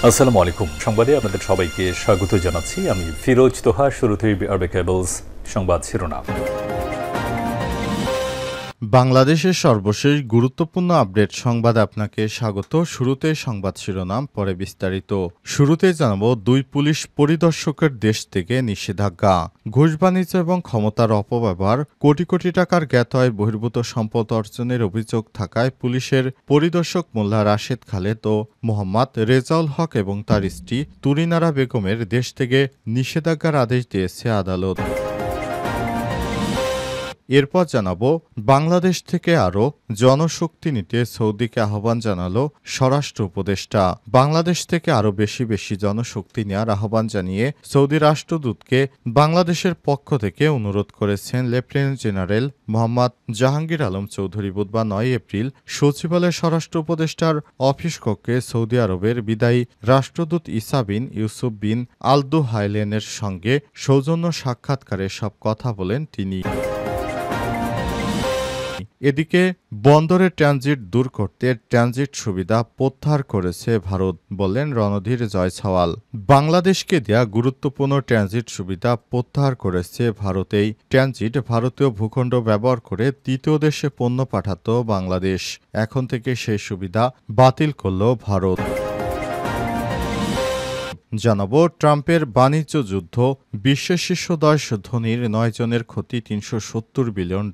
আসসালামু আলাইকুম। সংবাদে আপনাদের সবাইকে স্বাগত জানাচ্ছি। আমি ফিরোজ তোহা। শুরুতেই আরবে কেবলস সংবাদ শিরোনাম। বাংলাদেশের সর্বশেষ গুরুত্বপূর্ণ আপডেট সংবাদ আপনাকে স্বাগত। শুরুতে সংবাদ শিরোনাম, পরে বিস্তারিত। শুরুতে জানাবো, দুই পুলিশ পরিদর্শকের দেশ থেকে নিষেধাজ্ঞা। ঘুষ বাণিজ্য এবং ক্ষমতার অপব্যবহার, কোটি কোটি টাকার জ্ঞাত আয় বহির্ভূত সম্পদ অর্জনের অভিযোগ থাকায় পুলিশের পরিদর্শক মোল্লা রাশেদ খালেদ ও মোহাম্মদ রেজাউল হক এবং তার স্ত্রী তুরিনারা বেগমের দেশ থেকে নিষেধাজ্ঞার আদেশ দিয়েছে আদালত। এরপর জানাবো, বাংলাদেশ থেকে আরও জনশক্তি নিতে সৌদিকে আহ্বান জানালো স্বরাষ্ট্র উপদেষ্টা। বাংলাদেশ থেকে আরও বেশি জনশক্তি নেওয়ার আহ্বান জানিয়ে সৌদি রাষ্ট্রদূতকে বাংলাদেশের পক্ষ থেকে অনুরোধ করেছেন লেফটেন্যান্ট জেনারেল মোহাম্মদ জাহাঙ্গীর আলম চৌধুরী। বুধবার 9 এপ্রিল সচিবালয়ে স্বরাষ্ট্র উপদেষ্টার অফিস কক্ষে সৌদি আরবের বিদায়ী রাষ্ট্রদূত ইসা বিন ইউসুফ বিন আলদু হাইলেনের সঙ্গে সৌজন্য সাক্ষাৎকারে সব কথা বলেন তিনি। এদিকে বন্দরে ট্রানজিট দূর করতে ট্রানজিট সুবিধা প্রত্যাহার করেছে ভারত, বললেন রণধীর জয়সওয়াল। বাংলাদেশকে দেয়া গুরুত্বপূর্ণ ট্রানজিট সুবিধা প্রত্যাহার করেছে ভারত। এই ট্রানজিট ভারতীয় ভূখণ্ড ব্যবহার করে তৃতীয় দেশে পণ্য পাঠাত বাংলাদেশ। এখন থেকে সেই সুবিধা বাতিল করল ভারত। জানাবো, ট্রাম্পের বাণিজ্য যুদ্ধ, বিশ্বের শীর্ষ 10 ধনীর 9 জনের ক্ষতি $370 বিলিয়ন।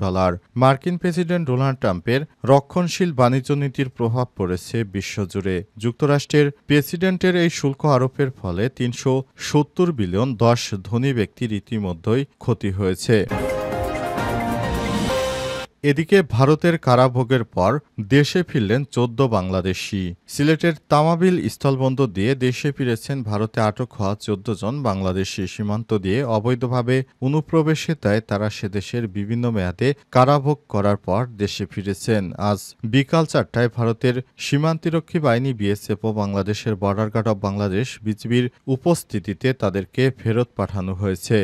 মার্কিন প্রেসিডেন্ট ডোনাল্ড ট্রাম্পের রক্ষণশীল বাণিজ্য নীতির প্রভাব পড়েছে বিশ্বজুড়ে। যুক্তরাষ্ট্রের প্রেসিডেন্টের এই শুল্ক আরোপের ফলে $370 বিলিয়ন 10 ধনী ব্যক্তির ইতিমধ্যেই ক্ষতি হয়েছে। এদিকে ভারতের কারাভোগের পর দেশে ফিরলেন 14 বাংলাদেশি। সিলেটের তামাবিল স্থলবন্দর দিয়ে দেশে ফিরেছেন ভারতে আটক হওয়া 14 জন বাংলাদেশি। সীমান্ত দিয়ে অবৈধভাবে অনুপ্রবেশের দায়ে তারা সেদেশের বিভিন্ন মেয়াদে কারাভোগ করার পর দেশে ফিরেছেন। আজ বিকাল 4টায় ভারতের সীমান্তরক্ষী বাহিনী বিএসএফ ও বাংলাদেশের বর্ডার গার্ড অব বাংলাদেশ বিজিবির উপস্থিতিতে তাদেরকে ফেরত পাঠানো হয়েছে।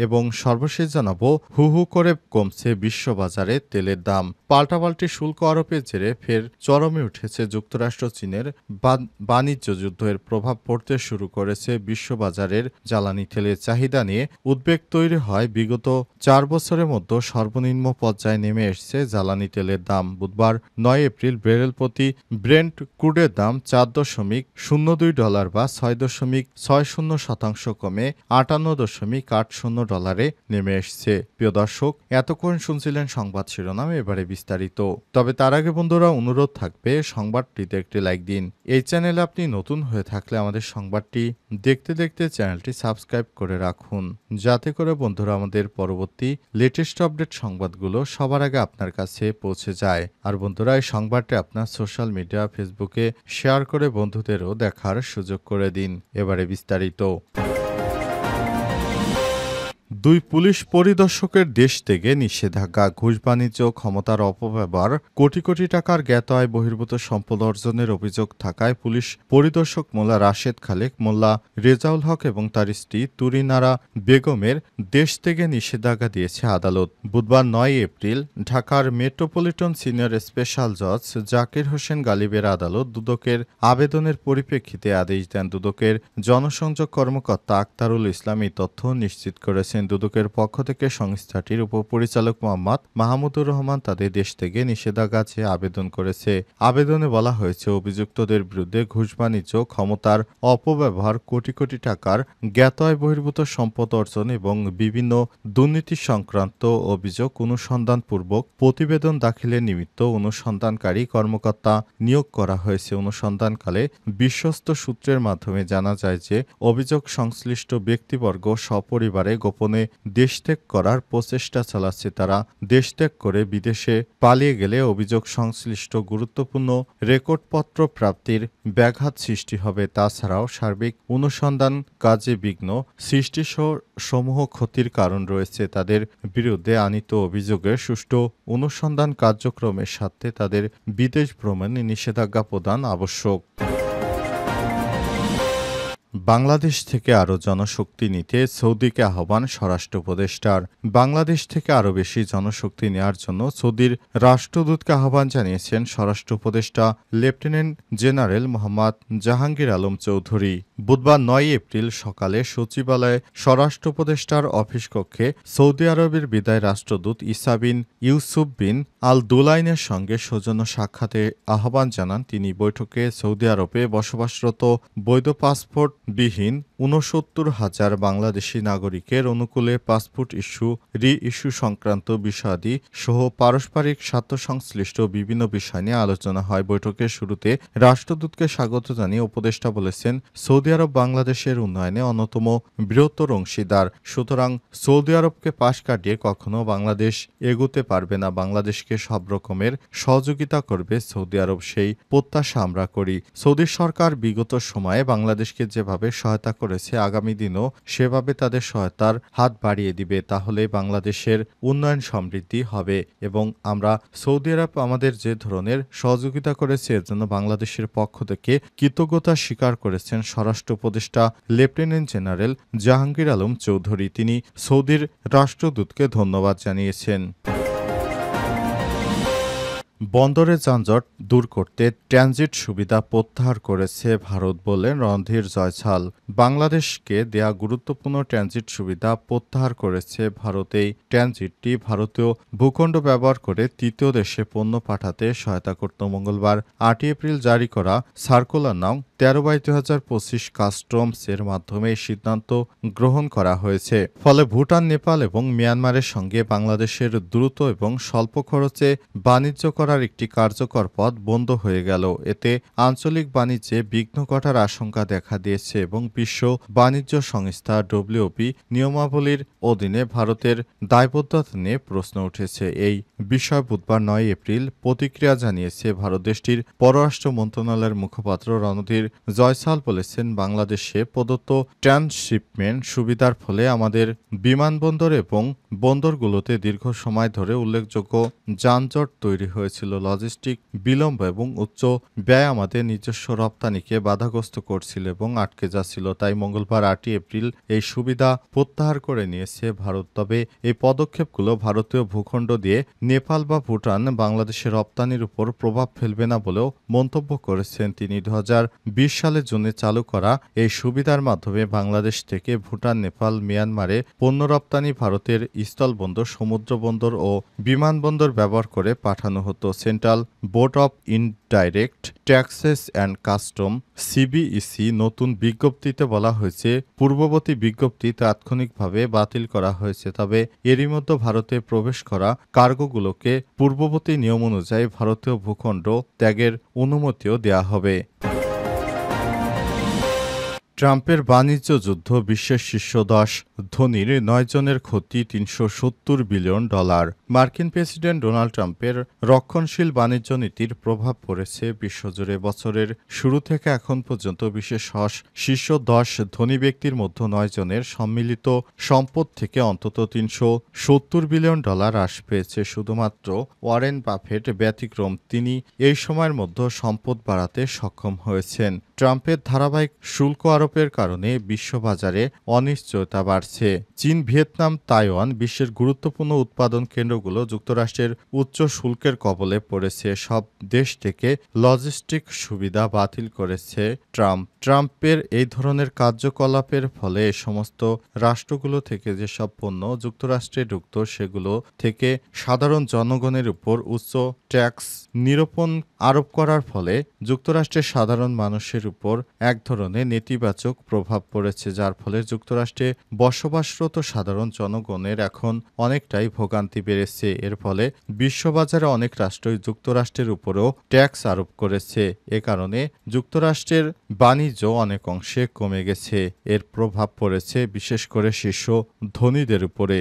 এবং সর্বশেষ জানাবো, হু করে কমছে বিশ্ববাজারে তেলের দাম। পাল্টাপাল্টি শুল্ক আরোপের জেরে ফের চরমে উঠেছে যুক্তরাষ্ট্র চীনের বাণিজ্য যুদ্ধের প্রভাব পড়তে শুরু করেছে বিশ্ববাজারের জ্বালানি তেলের চাহিদা নিয়ে উদ্বেগ তৈরি হয়। বিগত 4 বছরের মধ্যে সর্বনিম্ন পর্যায়ে নেমে এসেছে জ্বালানি তেলের দাম। বুধবার 9 এপ্রিল ব্যারেল প্রতি ব্রেন্ট ক্রুডের দাম $4.02 বা 6.60% কমে $58.80 নেমে এসছে। প্রিয় দর্শক, এতক্ষণ শুনছিলেন সংবাদ শিরোনাম, এবারে বিস্তারিত। তবে তার আগে বন্ধুরা, অনুরোধ থাকবে সংবাদটিতে একটি লাইক দিন। এই চ্যানেলে আপনি নতুন হয়ে থাকলে আমাদের সংবাদটি দেখতে দেখতে চ্যানেলটি সাবস্ক্রাইব করে রাখুন, যাতে করে বন্ধুরা আমাদের পরবর্তী লেটেস্ট আপডেট সংবাদগুলো সবার আগে আপনার কাছে পৌঁছে যায়। আর বন্ধুরা, এই সংবাদটি আপনার সোশ্যাল মিডিয়া ফেসবুকে শেয়ার করে বন্ধুদেরও দেখার সুযোগ করে দিন। এবারে বিস্তারিত। দুই পুলিশ পরিদর্শকের দেশ থেকে নিষেধাজ্ঞা। ঘুষ বাণিজ্য, ক্ষমতার অপব্যবহার, কোটি কোটি টাকার জ্ঞাত আয় বহির্ভূত সম্পদ অর্জনের অভিযোগ থাকায় পুলিশ পরিদর্শক মোল্লা রাশেদ খালেক, মোল্লা রেজাউল হক এবং তার স্ত্রী তুরিনারা বেগমের দেশ থেকে নিষেধাজ্ঞা দিয়েছে আদালত। বুধবার 9 এপ্রিল ঢাকার মেট্রোপলিটন সিনিয়র স্পেশাল জজ জাকির হোসেন গালিবের আদালত দুদকের আবেদনের পরিপ্রেক্ষিতে আদেশ দেন। দুদকের জনসংযোগ কর্মকর্তা আক্তারুল ইসলাম এই তথ্য নিশ্চিত করেছেন। দুদকের পক্ষ থেকে সংস্থাটির উপপরিচালক মোহাম্মদ মাহমুদুর রহমান তাদের দেশ থেকে নিষেধাজ্ঞা চেয়ে আবেদন করেছে। আবেদনে বলা হয়েছে, অভিযুক্তদের বিরুদ্ধে ঘুষ বাণিজ্য, ক্ষমতার অপব্যবহার, কোটি কোটি টাকার জ্ঞাত আয় বহির্ভূত সম্পদ অর্জন এবং বিভিন্ন দুর্নীতি সংক্রান্ত অভিযোগ অনুসন্ধানপূর্বক প্রতিবেদন দাখিলের নিমিত্ত অনুসন্ধানকারী কর্মকর্তা নিয়োগ করা হয়েছে। অনুসন্ধানকালে বিশ্বস্ত সূত্রের মাধ্যমে জানা যায় যে অভিযোগ সংশ্লিষ্ট ব্যক্তিবর্গ সপরিবারে গোপনে দেশ ত্যাগ করার প্রচেষ্টা চালাচ্ছে। তারা দেশ ত্যাগ করে বিদেশে পালিয়ে গেলে অভিযোগ সংশ্লিষ্ট গুরুত্বপূর্ণ রেকর্ডপত্র প্রাপ্তির ব্যাঘাত সৃষ্টি হবে। তাছাড়াও সার্বিক অনুসন্ধান কাজে বিঘ্ন সৃষ্টিসহ সমূহ ক্ষতির কারণ রয়েছে। তাদের বিরুদ্ধে আনীত অভিযোগের সুষ্ঠু অনুসন্ধান কার্যক্রমের সাথে তাদের বিদেশ ভ্রমণে নিষেধাজ্ঞা প্রদান আবশ্যক। বাংলাদেশ থেকে আরও জনশক্তি নিতে সৌদিকে আহ্বান স্বরাষ্ট্র উপদেষ্টার। বাংলাদেশ থেকে আরও বেশি জনশক্তি নেওয়ার জন্য সৌদির রাষ্ট্রদূতকে আহ্বান জানিয়েছেন স্বরাষ্ট্র উপদেষ্টা লেফটেন্যান্ট জেনারেল মোহাম্মদ জাহাঙ্গীর আলম চৌধুরী। বুধবার ৯ এপ্রিল সকালে সচিবালয়ে স্বরাষ্ট্র উপদেষ্টার অফিস কক্ষে সৌদি আরবের বিদায় রাষ্ট্রদূত ইসা বিন ইউসুফ বিন আল দুলাইনের সঙ্গে সৌজন্য সাক্ষাতে আহ্বান জানান তিনি। বৈঠকে সৌদি আরবে বসবাসরত বৈধ পাসপোর্টবিহীন ৬৯,০০০ বাংলাদেশি নাগরিকের অনুকূলে পাসপোর্ট রি-ইস্যু সংক্রান্ত বিষয়াদি সহ পারস্পরিক স্বার্থসংশ্লিষ্ট বিভিন্ন বিষয় নিয়ে আলোচনা হয়। বৈঠকের শুরুতে রাষ্ট্রদূতকে স্বাগত জানিয়ে উপদেষ্টা বলেছেন, সৌদি আরব বাংলাদেশের উন্নয়নে অন্যতম বৃহত্তর অংশীদার। সুতরাং সৌদি আরবকে পাশ কাটিয়ে কখনো বাংলাদেশ এগোতে পারবে না। বাংলাদেশকে সব রকমের সহযোগিতা করবে সৌদি আরব, সেই প্রত্যাশা আমরা করি। সৌদি সরকার বিগত সময়ে বাংলাদেশকে যেভাবে সহায়তা করেছে আগামী দিনও সেভাবে তাদের সহায়তার হাত বাড়িয়ে দিবে। তাহলে বাংলাদেশের উন্নয়ন সমৃদ্ধি হবে এবং আমরা সৌদি আরব আমাদের যে ধরনের সহযোগিতা করেছে এর জন্য বাংলাদেশের পক্ষ থেকে কৃতজ্ঞতা স্বীকার করেছেন স্বরাষ্ট্র উপদেষ্টা লেফটেন্যান্ট জেনারেল জাহাঙ্গীর আলম চৌধুরী। তিনি সৌদির রাষ্ট্রদূতকে ধন্যবাদ জানিয়েছেন। বন্দরে যানজট দূর করতে ট্রানজিট সুবিধা প্রত্যাহার করেছে ভারত বললেন রণধীর জয়সাল। বাংলাদেশকে দেয়া গুরুত্বপূর্ণ ট্রানজিট সুবিধা প্রত্যাহার করেছে ভারত। এই ট্রানজিটটি ভারতীয় ভূখণ্ড ব্যবহার করে তৃতীয় দেশে পণ্য পাঠাতে সহায়তা করত। মঙ্গলবার ৮ এপ্রিল জারি করা সার্কুলার নং ১৩/২০২৫ কাস্টমস এর মাধ্যমে এই সিদ্ধান্ত গ্রহণ করা হয়েছে। ফলে ভুটান, নেপাল এবং মিয়ানমারের সঙ্গে বাংলাদেশের দ্রুত এবং স্বল্প খরচে বাণিজ্য করার একটি কার্যকর পথ বন্ধ হয়ে গেল। এতে আঞ্চলিক বাণিজ্যে বিঘ্ন ঘটার আশঙ্কা দেখা দিয়েছে এবং বিশ্ব বাণিজ্য সংস্থা WTO নিয়মাবলীর অধীনে ভারতের দায়বদ্ধতা নিয়ে প্রশ্ন উঠেছে। এই বিষয়ে বুধবার ৯ এপ্রিল প্রতিক্রিয়া জানিয়েছে ভারত। দেশটির পররাষ্ট্র মন্ত্রণালয়ের মুখপাত্র রণধীর জয়সাল বলেছেন, বাংলাদেশে প্রদত্ত ট্রান্সশিপমেন্ট সুবিধার ফলে আমাদের বিমানবন্দর এবং বন্দরগুলোতে দীর্ঘ সময় ধরে উল্লেখযোগ্য যানজট তৈরি হয়েছিল। লজিস্টিক বিলম্ব এবং উচ্চ ব্যয় আমাদের নিজস্ব রপ্তানিকে বাধাগ্রস্ত করছিল এবং আটকে যাচ্ছিল। তাই মঙ্গলবার ৮ এপ্রিল এই সুবিধা প্রত্যাহার করে নিয়েছে ভারত। তবে এই পদক্ষেপগুলো ভারতীয় ভূখণ্ড দিয়ে নেপাল বা ভুটান বাংলাদেশের রপ্তানির উপর প্রভাব ফেলবে না বলেও মন্তব্য করেছেন তিনি। ২০২০ সালের জুনে চালু করা এই সুবিধার মাধ্যমে বাংলাদেশ থেকে ভুটান, নেপাল, মিয়ানমারে পণ্য রপ্তানি ভারতের স্থলবন্দর, সমুদ্র বন্দর ও বিমানবন্দর ব্যবহার করে পাঠানো হতো। Central board of indirect taxes and custom CBEC নতুন বিজ্ঞপ্তিতে বলা হয়েছে, পূর্ববর্তী বিজ্ঞপ্তি তাৎক্ষণিকভাবে বাতিল করা হয়েছে। তবে এরই মধ্যে ভারতে প্রবেশ করা কার্গোগুলোকে পূর্ববর্তী নিয়ম অনুযায়ী ভারতীয় ভূখণ্ড ত্যাগের অনুমতিও দেওয়া হবে। ট্রাম্পের বাণিজ্য যুদ্ধ, বিশ্বের শীর্ষ ১০ ধনীর ৯ জনের ক্ষতি $৩৭০ বিলিয়ন। মার্কিন প্রেসিডেন্ট ডোনাল্ড ট্রাম্পের রক্ষণশীল বাণিজ্য নীতির প্রভাব পড়েছে বিশ্বজুড়ে। বছরের শুরু থেকে এখন পর্যন্ত বিশ্বের শীর্ষ ১০ ধনী ব্যক্তির মধ্যে ৯ জনের সম্মিলিত সম্পদ থেকে অন্তত $৩৭০ বিলিয়ন হ্রাস পেয়েছে। শুধুমাত্র ওয়ারেন বাফেট ব্যতিক্রম, তিনি এই সময়ের মধ্যে সম্পদ বাড়াতে সক্ষম হয়েছেন। ট্রাম্পের ধারাবাহিক শুল্ক আরোপের কারণে বিশ্ববাজারে অনিশ্চয়তা বাড়ছে। চীন, ভিয়েতনাম, তাইওয়ান বিশ্বের গুরুত্বপূর্ণ উৎপাদন কেন্দ্রগুলো যুক্তরাষ্ট্রের উচ্চ শুল্কের কবলে পড়েছে। সব দেশ থেকে লজিস্টিক সুবিধা বাতিল করেছে ট্রাম্পের এই ধরনের কার্যকলাপের ফলে এ সমস্ত রাষ্ট্রগুলো থেকে যেসব পণ্য যুক্তরাষ্ট্রে ঢুকত সেগুলো থেকে সাধারণ জনগণের উপর উচ্চ ট্যাক্স নিরূপণ আরোপ করার ফলে যুক্তরাষ্ট্রের সাধারণ মানুষের উপর এক ধরনের নেতিবাচক প্রভাব পড়েছে, যার ফলে যুক্তরাষ্ট্রে বসবাসরত সাধারণ জনগণের এখন অনেকটাই ভোগান্তি বেড়েছে। এর ফলে বিশ্ববাজারে অনেক রাষ্ট্রই যুক্তরাষ্ট্রের উপরেও ট্যাক্স আরোপ করেছে। এ কারণে যুক্তরাষ্ট্রের বাণিজ্য অনেক অংশে কমে গেছে। এর প্রভাব পড়েছে বিশেষ করে শীর্ষ ধনীদের উপরে।